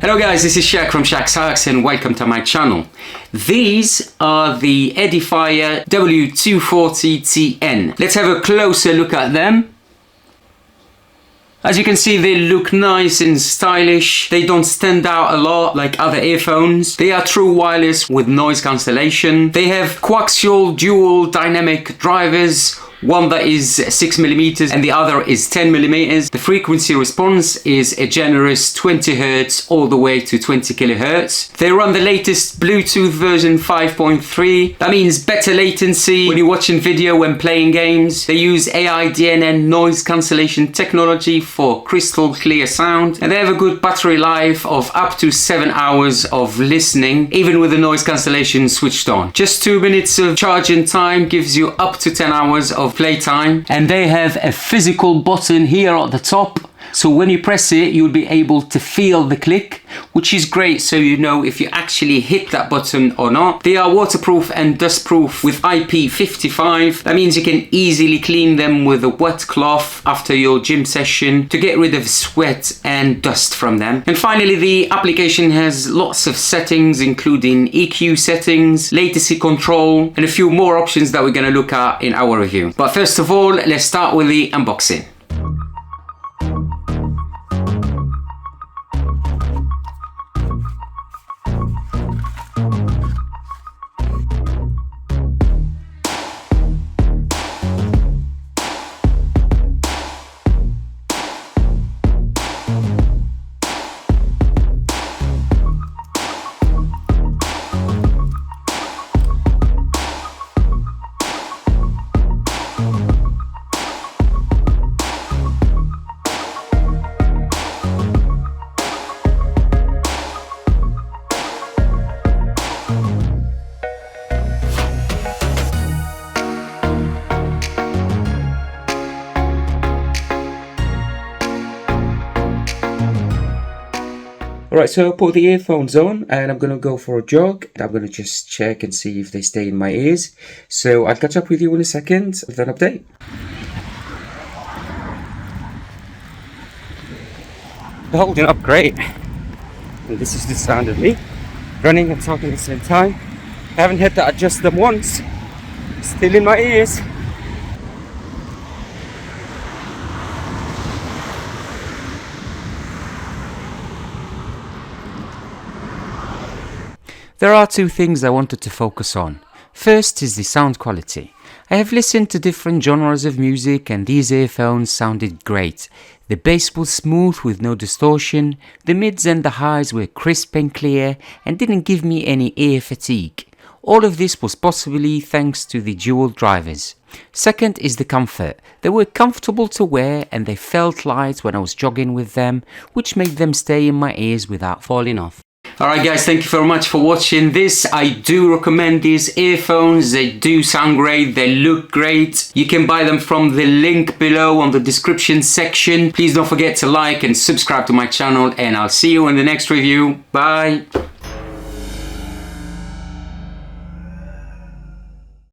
Hello guys, this is Shak from Shak's Hacks and welcome to my channel. These are the Edifier W240TN. Let's have a closer look at them. As you can see, they look nice and stylish. They don't stand out a lot like other earphones. They are true wireless with noise cancellation. They have coaxial dual dynamic drivers. One that is 6mm and the other is 10mm. The frequency response is a generous 20 Hz all the way to 20 kHz. They run the latest Bluetooth version 5.3. That means better latency when you're watching video when playing games. They use AI DNN noise cancellation technology for crystal clear sound. And they have a good battery life of up to 7 hours of listening, even with the noise cancellation switched on. Just 2 minutes of charging time gives you up to 10 hours of playtime. And they have a physical button here at the top, so when you press it you'll be able to feel the click, which is great, so you know if you actually hit that button or not. They are waterproof and dustproof with IP55. That means you can easily clean them with a wet cloth after your gym session to get rid of sweat and dust from them. And finally, the application has lots of settings, including EQ settings, latency control, and a few more options that we're going to look at in our review. But first of all, let's start with the unboxing. Alright, so I put the earphones on and I'm going to go for a jog. I'm going to just check and see if they stay in my ears. So I'll catch up with you in a second with an update. They're holding up great. And this is the sound of me running and talking at the same time. I haven't had to adjust them once. Still in my ears. There are two things I wanted to focus on. First is the sound quality. I have listened to different genres of music and these earphones sounded great. The bass was smooth with no distortion, the mids and the highs were crisp and clear and didn't give me any ear fatigue. All of this was possibly thanks to the dual drivers. Second is the comfort. They were comfortable to wear and they felt light when I was jogging with them, which made them stay in my ears without falling off. Alright guys, thank you very much for watching this. I do recommend these earphones. They do sound great, they look great. You can buy them from the link below on the description section. Please don't forget to like and subscribe to my channel and I'll see you in the next review. Bye!